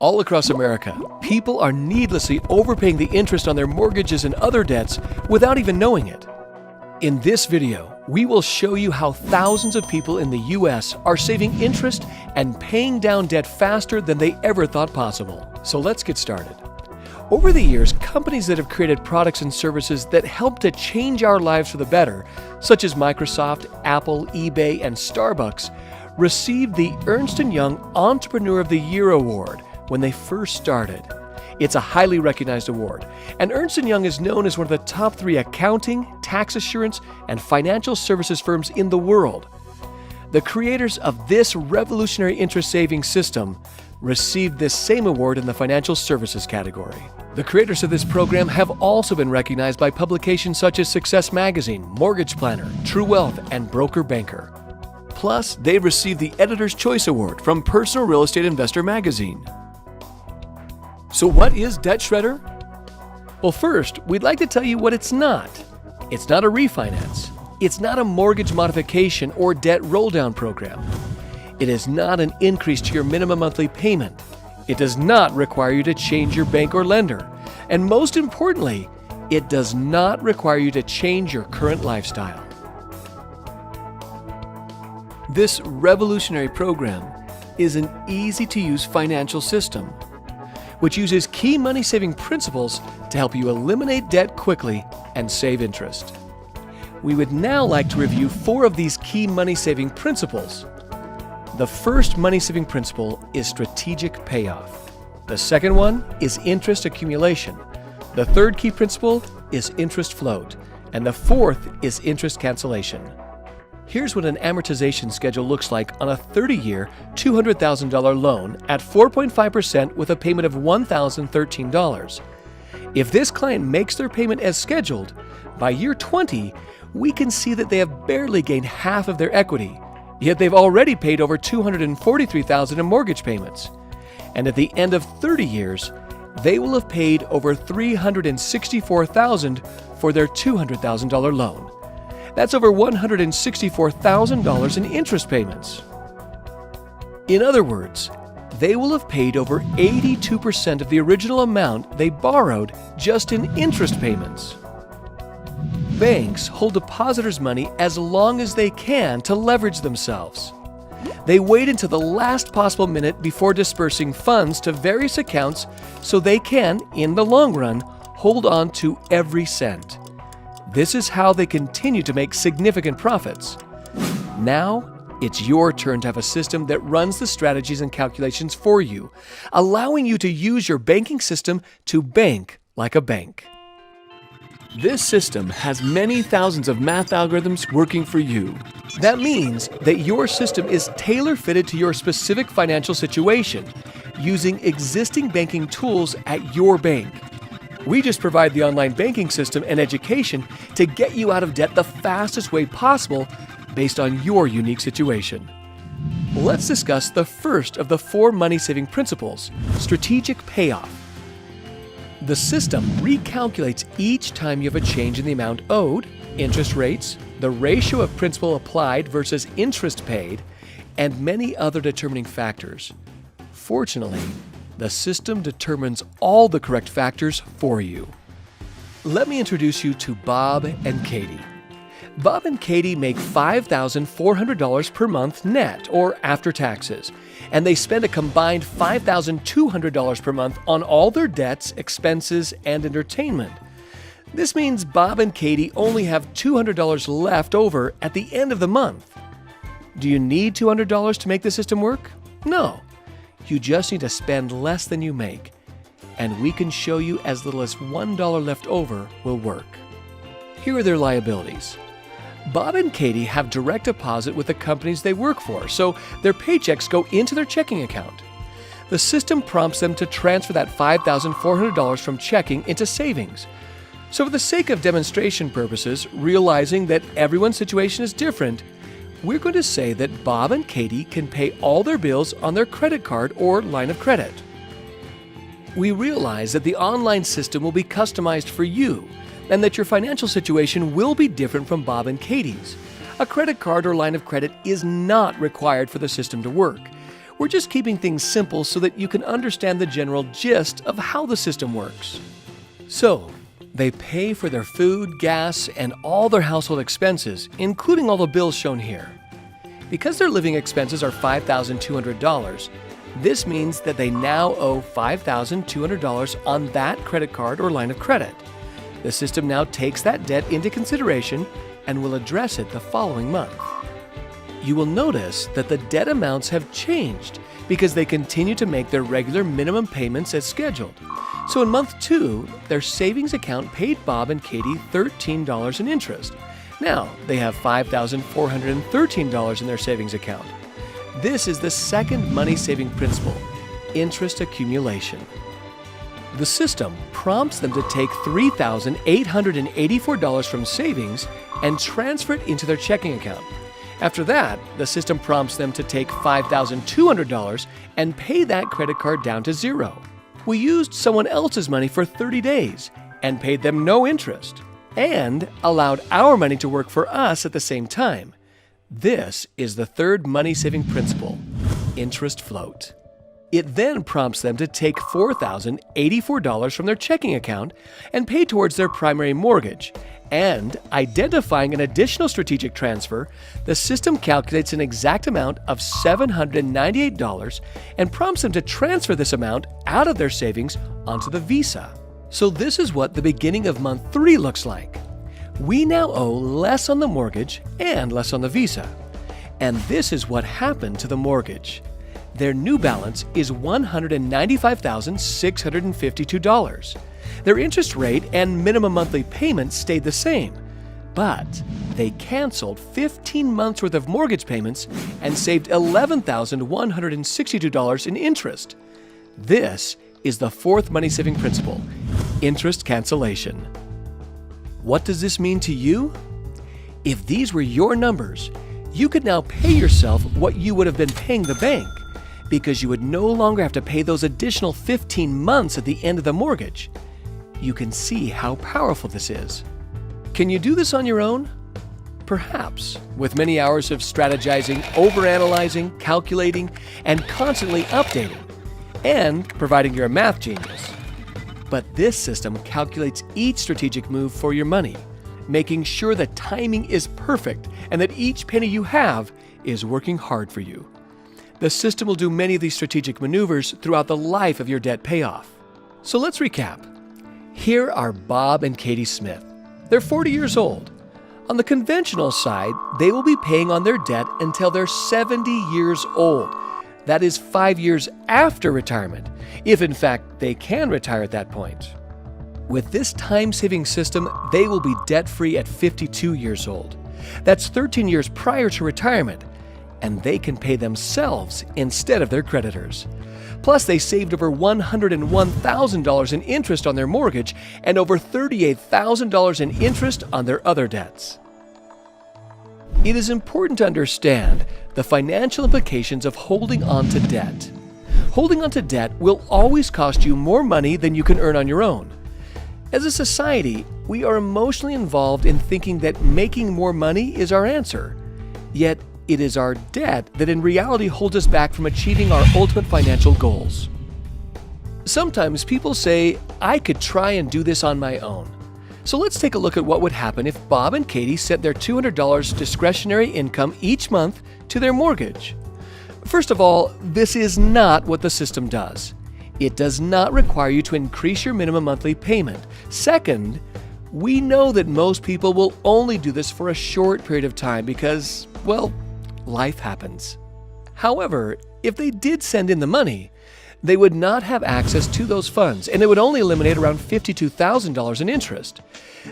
All across America, people are needlessly overpaying the interest on their mortgages and other debts without even knowing it. In this video, we will show you how thousands of people in the U.S. are saving interest and paying down debt faster than they ever thought possible. So let's get started. Over the years, companies that have created products and services that help to change our lives for the better, such as Microsoft, Apple, eBay, and Starbucks, received the Ernst & Young Entrepreneur of the Year award when they first started. It's a highly recognized award, and Ernst & Young is known as one of the top 3 accounting, tax assurance, and financial services firms in the world. The creators of this revolutionary interest savings system received this same award in the financial services category. The creators of this program have also been recognized by publications such as Success Magazine, Mortgage Planner, True Wealth, and Broker Banker. Plus, they've received the Editor's Choice Award from Personal Real Estate Investor magazine. So what is Debt Shredder? Well, first, we'd like to tell you what it's not. It's not a refinance. It's not a mortgage modification or debt roll-down program. It is not an increase to your minimum monthly payment. It does not require you to change your bank or lender. And most importantly, it does not require you to change your current lifestyle. This revolutionary program is an easy-to-use financial system, which uses key money-saving principles to help you eliminate debt quickly and save interest. We would now like to review 4 of these key money-saving principles. The first money-saving principle is strategic payoff. The second one is interest accumulation. The third key principle is interest float. And the fourth is interest cancellation. Here's what an amortization schedule looks like on a 30-year, $200,000 loan at 4.5% with a payment of $1,013. If this client makes their payment as scheduled, by year 20, we can see that they have barely gained half of their equity, yet they've already paid over $243,000 in mortgage payments. And at the end of 30 years, they will have paid over $364,000 for their $200,000 loan. That's over $164,000 in interest payments. In other words, they will have paid over 82% of the original amount they borrowed just in interest payments. Banks hold depositors' money as long as they can to leverage themselves. They wait until the last possible minute before dispersing funds to various accounts so they can, in the long run, hold on to every cent. This is how they continue to make significant profits. Now, it's your turn to have a system that runs the strategies and calculations for you, allowing you to use your banking system to bank like a bank. This system has many thousands of math algorithms working for you. That means that your system is tailor-fitted to your specific financial situation, using existing banking tools at your bank. We just provide the online banking system and education to get you out of debt the fastest way possible based on your unique situation. Let's discuss the first of the 4 money-saving principles, strategic payoff. The system recalculates each time you have a change in the amount owed, interest rates, the ratio of principal applied versus interest paid, and many other determining factors. Fortunately, the system determines all the correct factors for you. Let me introduce you to Bob and Katie. Bob and Katie make $5,400 per month net, or after taxes, and they spend a combined $5,200 per month on all their debts, expenses, and entertainment. This means Bob and Katie only have $200 left over at the end of the month. Do you need $200 to make the system work? No. You just need to spend less than you make, and we can show you as little as $1 left over will work. Here are their liabilities. Bob and Katie have direct deposit with the companies they work for, so their paychecks go into their checking account. The system prompts them to transfer that $5,400 from checking into savings. So for the sake of demonstration purposes, realizing that everyone's situation is different, we're going to say that Bob and Katie can pay all their bills on their credit card or line of credit. We realize that the online system will be customized for you and that your financial situation will be different from Bob and Katie's. A credit card or line of credit is not required for the system to work. We're just keeping things simple so that you can understand the general gist of how the system works. So, they pay for their food, gas, and all their household expenses, including all the bills shown here. Because their living expenses are $5,200, this means that they now owe $5,200 on that credit card or line of credit. The system now takes that debt into consideration and will address it the following month. You will notice that the debt amounts have changed because they continue to make their regular minimum payments as scheduled. So in month 2, their savings account paid Bob and Katie $13 in interest. Now they have $5,413 in their savings account. This is the second money-saving principle, interest accumulation. The system prompts them to take $3,884 from savings and transfer it into their checking account. After that, the system prompts them to take $5,200 and pay that credit card down to zero. We used someone else's money for 30 days and paid them no interest, and allowed our money to work for us at the same time. This is the third money-saving principle, interest float. It then prompts them to take $4,084 from their checking account and pay towards their primary mortgage. And identifying an additional strategic transfer, the system calculates an exact amount of $798 and prompts them to transfer this amount out of their savings onto the Visa. So this is what the beginning of month 3 looks like. We now owe less on the mortgage and less on the Visa. And this is what happened to the mortgage. Their new balance is $195,652. Their interest rate and minimum monthly payments stayed the same, but they canceled 15 months worth of mortgage payments and saved $11,162 in interest. This is the fourth money-saving principle, interest cancellation. What does this mean to you? If these were your numbers, you could now pay yourself what you would have been paying the bank, because you would no longer have to pay those additional 15 months at the end of the mortgage. You can see how powerful this is. Can you do this on your own? Perhaps, with many hours of strategizing, overanalyzing, calculating, and constantly updating, and providing you're a math genius. But this system calculates each strategic move for your money, making sure the timing is perfect and that each penny you have is working hard for you. The system will do many of these strategic maneuvers throughout the life of your debt payoff. So let's recap. Here are Bob and Katie Smith. They're 40 years old. On the conventional side, they will be paying on their debt until they're 70 years old. That is 5 years after retirement, if in fact they can retire at that point. With this time-saving system, they will be debt-free at 52 years old. That's 13 years prior to retirement, and they can pay themselves instead of their creditors. Plus, they saved over $101,000 in interest on their mortgage and over $38,000 in interest on their other debts. It is important to understand the financial implications of holding on to debt. Holding on to debt will always cost you more money than you can earn on your own. As a society, we are emotionally involved in thinking that making more money is our answer. Yet, it is our debt that in reality holds us back from achieving our ultimate financial goals. Sometimes people say, I could try and do this on my own. So let's take a look at what would happen if Bob and Katie sent their $200 discretionary income each month to their mortgage. First of all, this is not what the system does. It does not require you to increase your minimum monthly payment. Second, we know that most people will only do this for a short period of time because, well, life happens. However, if they did send in the money, they would not have access to those funds, and it would only eliminate around $52,000 in interest.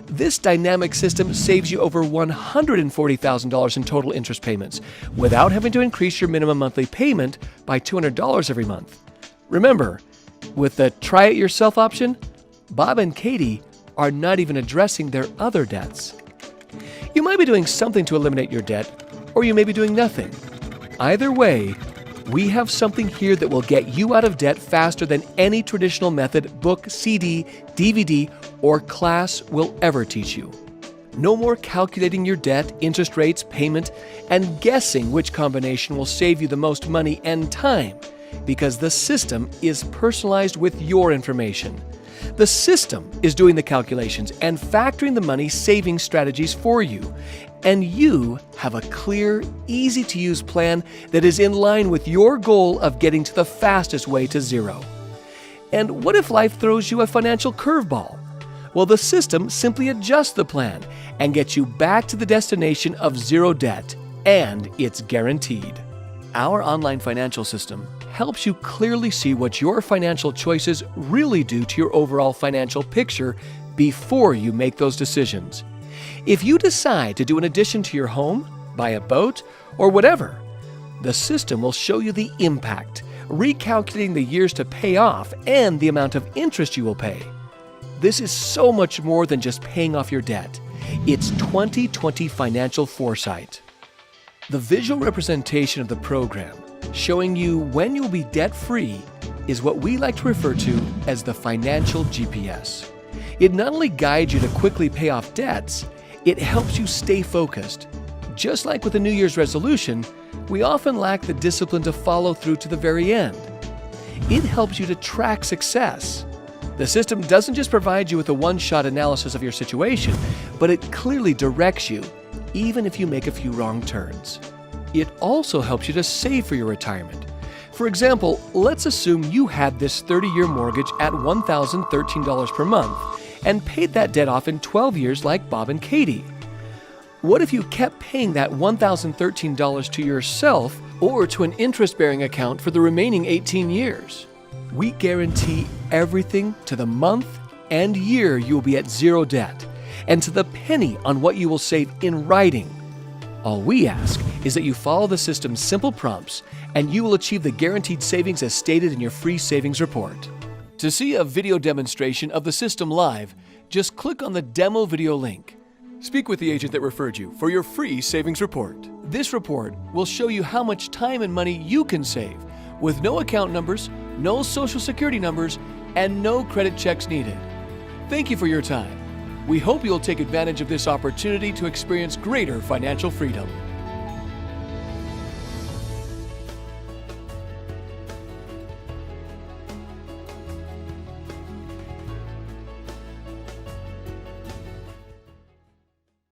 This dynamic system saves you over $140,000 in total interest payments without having to increase your minimum monthly payment by $200 every month. Remember, with the try it yourself option, Bob and Katie are not even addressing their other debts. You might be doing something to eliminate your debt, or you may be doing nothing. Either way, we have something here that will get you out of debt faster than any traditional method, book, CD, DVD, or class will ever teach you. No more calculating your debt, interest rates, payment, and guessing which combination will save you the most money and time, because the system is personalized with your information. The system is doing the calculations and factoring the money saving strategies for you, and you have a clear, easy-to-use plan that is in line with your goal of getting to the fastest way to zero. And what if life throws you a financial curveball? Well, the system simply adjusts the plan and gets you back to the destination of zero debt, and it's guaranteed. Our online financial system helps you clearly see what your financial choices really do to your overall financial picture before you make those decisions. If you decide to do an addition to your home, buy a boat, or whatever, the system will show you the impact, recalculating the years to pay off and the amount of interest you will pay. This is so much more than just paying off your debt. It's 20/20 financial foresight. The visual representation of the program, showing you when you'll be debt-free, is what we like to refer to as the financial GPS. It not only guides you to quickly pay off debts, it helps you stay focused. Just like with a New Year's resolution, we often lack the discipline to follow through to the very end. It helps you to track success. The system doesn't just provide you with a one-shot analysis of your situation, but it clearly directs you, even if you make a few wrong turns. It also helps you to save for your retirement. For example, let's assume you had this 30-year mortgage at $1,013 per month and paid that debt off in 12 years like Bob and Katie. What if you kept paying that $1,013 to yourself or to an interest-bearing account for the remaining 18 years? We guarantee everything to the month and year you will be at zero debt, and to the penny on what you will save in writing. All we ask is that you follow the system's simple prompts, and you will achieve the guaranteed savings as stated in your free savings report. To see a video demonstration of the system live, just click on the demo video link. Speak with the agent that referred you for your free savings report. This report will show you how much time and money you can save with no account numbers, no social security numbers, and no credit checks needed. Thank you for your time. We hope you'll take advantage of this opportunity to experience greater financial freedom.